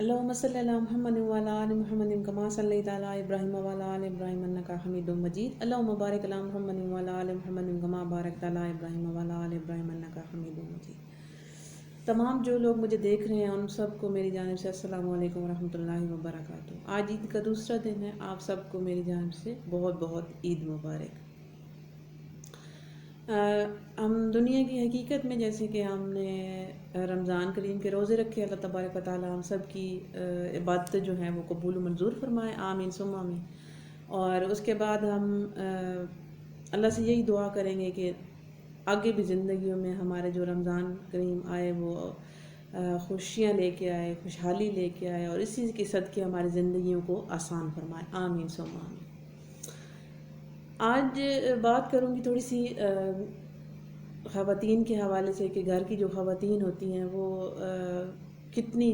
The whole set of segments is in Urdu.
اللهم صل على محمد وعلى آل محمد كما صليت على إبراهيم وعلى آل إبراهيم إنك حميد مجيد اللهم بارك على محمد وعلى آل محمد كما باركت على إبراهيم وعلى آل إبراهيم إنك حميد مجيد۔ تمام جو لوگ مجھے دیکھ رہے ہیں ان سب کو میری جانب سے السلام علیکم ورحمۃ اللہ وبرکاتہ۔ آج عید کا دوسرا دن ہے، آپ سب کو میری جانب سے بہت بہت عید مبارک۔ ہم دنیا کی حقیقت میں جیسے کہ ہم نے رمضان کریم کے روزے رکھے، اللہ تبارک و تعالیٰ ہم سب کی عبادتیں جو ہیں وہ قبول و منظور فرمائے، آمین ثم آمین۔ اور اس کے بعد ہم اللہ سے یہی دعا کریں گے کہ آگے بھی زندگیوں میں ہمارے جو رمضان کریم آئے وہ خوشیاں لے کے آئے، خوشحالی لے کے آئے، اور اسی کے صدقے ہماری زندگیوں کو آسان فرمائے، آمین ثم آمین۔ آج بات کروں گی تھوڑی سی خواتین کے حوالے سے کہ گھر کی جو خواتین ہوتی ہیں وہ کتنی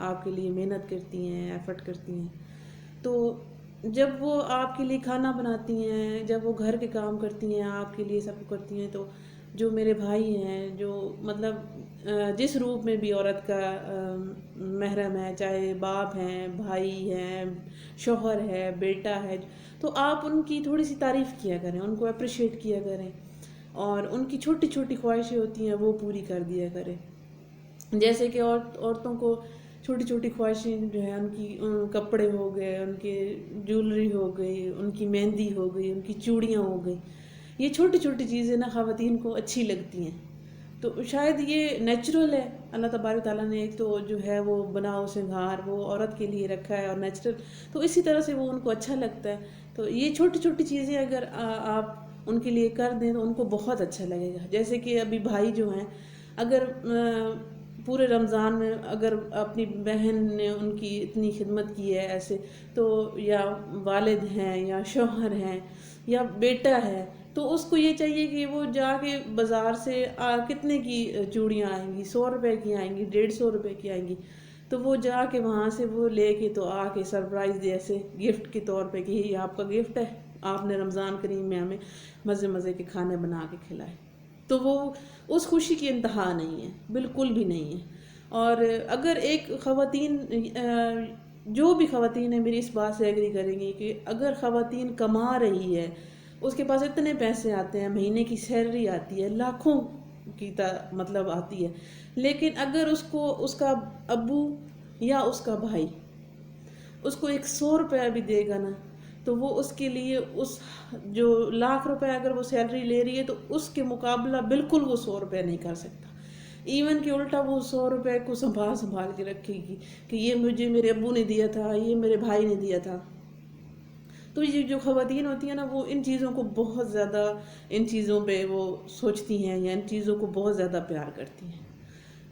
آپ کے لیے محنت کرتی ہیں، ایفرٹ کرتی ہیں۔ تو جب وہ آپ کے لیے کھانا بناتی ہیں، جب وہ گھر کے کام کرتی ہیں، آپ کے لیے سب کرتی ہیں، تو جو میرے بھائی ہیں، جو مطلب جس روپ میں بھی عورت کا محرم ہے، چاہے باپ ہیں، بھائی ہیں، شوہر ہے، بیٹا ہے، تو آپ ان کی تھوڑی سی تعریف کیا کریں، ان کو اپریشیٹ کیا کریں، اور ان کی چھوٹی چھوٹی خواہشیں ہوتی ہیں وہ پوری کر دیا کریں۔ جیسے کہ عورتوں کو چھوٹی چھوٹی خواہشیں جو ہیں، ان کی کپڑے ہو گئے، ان کے جولری ہو گئی، ان کی مہندی ہو گئی، ان کی چوڑیاں ہو گئی، یہ چھوٹی چھوٹی چیزیں نا خواتین کو اچھی لگتی ہیں۔ تو شاید یہ نیچرل ہے، اللہ تبارک تعالیٰ نے ایک تو جو ہے وہ بناؤ سنگھار وہ عورت کے لیے رکھا ہے اور نیچرل، تو اسی طرح سے وہ ان کو اچھا لگتا ہے۔ تو یہ چھوٹی چھوٹی چیزیں اگر آپ ان کے لیے کر دیں تو ان کو بہت اچھا لگے گا۔ جیسے کہ ابھی بھائی جو ہیں، اگر پورے رمضان میں اگر اپنی بہن نے ان کی اتنی خدمت کی ہے ایسے، تو یا والد ہیں یا شوہر ہیں یا بیٹا ہے، تو اس کو یہ چاہیے کہ وہ جا کے بازار سے کتنے کی چوڑیاں آئیں گی، 100 روپے کی آئیں گی، 150 روپے کی آئیں گی، تو وہ جا کے وہاں سے وہ لے کے تو آ کے سرپرائز دے، ایسے گفٹ کے طور پہ کہ یہ آپ کا گفٹ ہے، آپ نے رمضان کریم میں ہمیں مزے مزے کے کھانے بنا کے کھلائے، تو وہ اس خوشی کی انتہا نہیں ہے، بالکل بھی نہیں ہے۔ اور اگر ایک خواتین جو بھی خواتین ہیں میری اس بات سے ایگری کریں گی کہ اگر خواتین کما رہی ہے، اس کے پاس اتنے پیسے آتے ہیں، مہینے کی سیلری آتی ہے، لاکھوں کی مطلب آتی ہے، لیکن اگر اس کو اس کا ابو یا اس کا بھائی اس کو 100 روپے بھی دے گا نا، تو وہ اس کے لیے اس جو ₹1,00,000 اگر وہ سیلری لے رہی ہے تو اس کے مقابلہ بالکل وہ 100 روپے نہیں کر سکتا۔ ایون کہ الٹا وہ 100 روپے کو سنبھال کے رکھے گی کہ یہ مجھے میرے ابو نے دیا تھا، یہ میرے بھائی نے دیا تھا۔ تو یہ جو خواتین ہوتی ہیں نا، وہ ان چیزوں کو بہت زیادہ، ان چیزوں پہ وہ سوچتی ہیں یا ان چیزوں کو بہت زیادہ پیار کرتی ہیں۔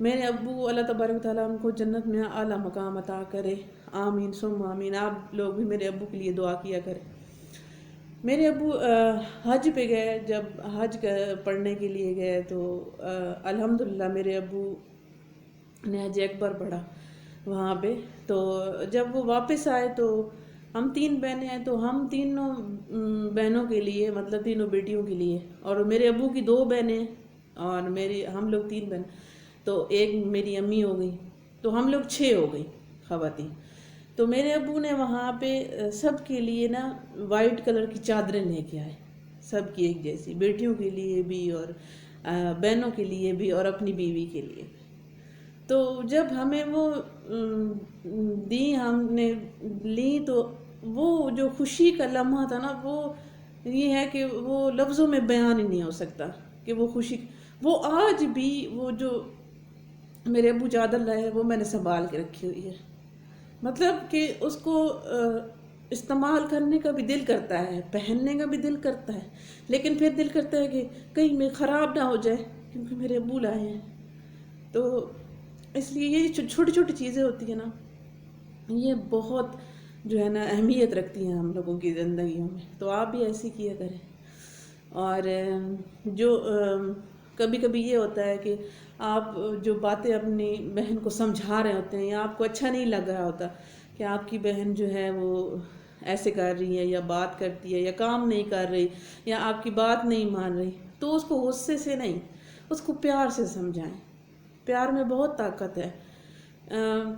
میرے ابو اللہ تبارک تعالیٰ ان کو جنت میں اعلیٰ مقام عطا کرے، آمین ثم آمین۔ آپ لوگ بھی میرے ابو کے لیے دعا کیا کریں۔ میرے ابو حج پہ گئے، جب حج پڑھنے کے لیے گئے تو الحمدللہ میرے ابو نے حج اکبر پڑھا وہاں پہ۔ تو جب وہ واپس آئے تو ہم 3 بہنیں ہیں، تو ہم تینوں بہنوں کے لیے، مطلب تینوں بیٹیوں کے لیے، اور میرے ابو کی 2 بہنیں اور ہم لوگ 3 بہن، تو ایک میری امی ہو گئی، تو ہم لوگ 6 ہو گئی خواتین۔ تو میرے ابو نے وہاں پہ سب کے لیے نا وائٹ کلر کی چادریں لے کے آئے، سب کی ایک جیسی، بیٹیوں کے لیے بھی اور بہنوں کے لیے بھی اور اپنی بیوی کے لیے بھی۔ تو جب ہمیں وہ دی، ہم نے لی، تو وہ جو خوشی کا لمحہ تھا نا، وہ یہ ہے کہ وہ لفظوں میں بیان ہی نہیں ہو سکتا کہ وہ خوشی، وہ آج بھی وہ جو میرے ابو چادر لائے وہ میں نے سنبھال کے رکھی ہوئی ہے۔ مطلب کہ اس کو استعمال کرنے کا بھی دل کرتا ہے، پہننے کا بھی دل کرتا ہے، لیکن پھر دل کرتا ہے کہ کہیں میں خراب نہ ہو جائے کیونکہ میرے ابو لائے ہیں۔ تو اس لیے یہ چھوٹی چھوٹی چیزیں ہوتی ہیں نا، یہ بہت جو ہے نا اہمیت رکھتی ہیں ہم لوگوں کی زندگیوں میں۔ تو آپ بھی ایسی کیا کریں۔ اور جو کبھی کبھی یہ ہوتا ہے کہ آپ جو باتیں اپنی بہن کو سمجھا رہے ہوتے ہیں، یا آپ کو اچھا نہیں لگ رہا ہوتا کہ آپ کی بہن جو ہے وہ ایسے کر رہی ہے یا بات کرتی ہے یا کام نہیں کر رہی یا آپ کی بات نہیں مان رہی، تو اس کو غصے سے نہیں، اس کو پیار سے سمجھائیں۔ پیار میں بہت طاقت ہے۔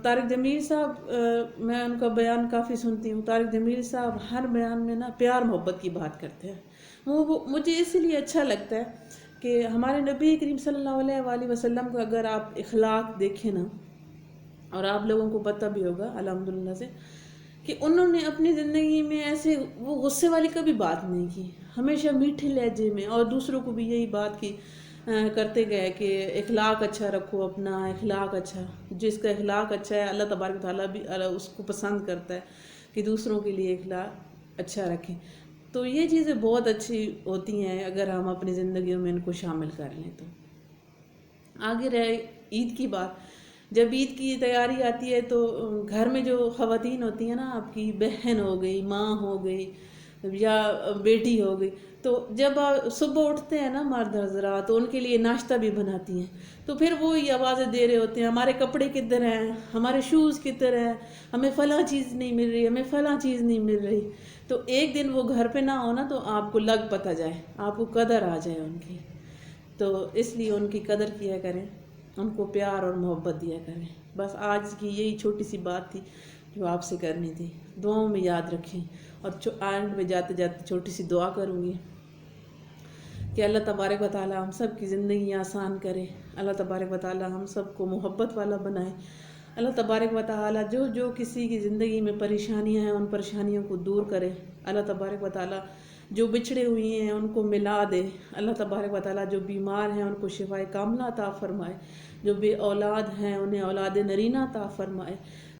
طارق جمیل صاحب، میں ان کا بیان کافی سنتی ہوں. طارق جمیل صاحب ہر بیان میں نا پیار محبت کی بات کرتے ہیں. وہ مجھے اس لیے اچھا لگتا ہے کہ ہمارے نبی کریم صلی اللہ علیہ وآلہ وسلم کا اگر آپ اخلاق دیکھیں نا، اور آپ لوگوں کو پتہ بھی ہوگا الحمدللہ سے کہ انہوں نے اپنی زندگی میں ایسے وہ غصے والی کبھی بات نہیں کی، ہمیشہ میٹھے لہجے میں، اور دوسروں کو بھی یہی بات کی کرتے گئے کہ اخلاق اچھا رکھو، اپنا اخلاق اچھا. جس کا اخلاق اچھا ہے اللہ تبارک و تعالیٰ بھی اس کو پسند کرتا ہے کہ دوسروں کے لیے اخلاق اچھا رکھیں. تو یہ چیزیں بہت اچھی ہوتی ہیں اگر ہم اپنی زندگیوں میں ان کو شامل کر لیں. تو آگے رہے عید کی بات. جب عید کی تیاری آتی ہے تو گھر میں جو خواتین ہوتی ہیں نا، آپ کی بہن ہو گئی، ماں ہو گئی یا بیٹی ہو گئی، تو جب صبح اٹھتے ہیں نا مرد حضرات تو ان کے لیے ناشتہ بھی بناتی ہیں. تو پھر وہی آوازیں دے رہے ہوتے ہیں ہمارے کپڑے کدھر ہیں، ہمارے شوز کدھر ہیں، ہمیں فلاں چیز نہیں مل رہی، ہمیں فلاں چیز نہیں مل رہی. تو ایک دن وہ گھر پہ نہ ہونا تو آپ کو لگ پتہ جائے، آپ کو قدر آ جائے ان کی. تو اس لیے ان کی قدر کیا کریں، ان کو پیار اور محبت دیا کریں. بس آج کی یہی چھوٹی سی بات تھی جو آپ سے کرنی تھی. دعاؤں میں یاد رکھیں. اور اینڈ میں جاتے جاتے چھوٹی سی دعا کروں گی کہ اللہ تبارک و تعالی ہم سب کی زندگی آسان کرے. اللہ تبارک و تعالی ہم سب کو محبت والا بنائے. اللہ تبارک و تعالی جو کسی کی زندگی میں پریشانیاں ہیں ان پریشانیوں کو دور کرے. اللہ تبارک و تعالی جو بچھڑے ہوئے ہیں ان کو ملا دے. اللہ تبارک و تعالی جو بیمار ہیں ان کو شفائے کاملہ عطا فرمائے. جو بے اولاد ہیں انہیں اولاد نرینہ عطا فرمائے.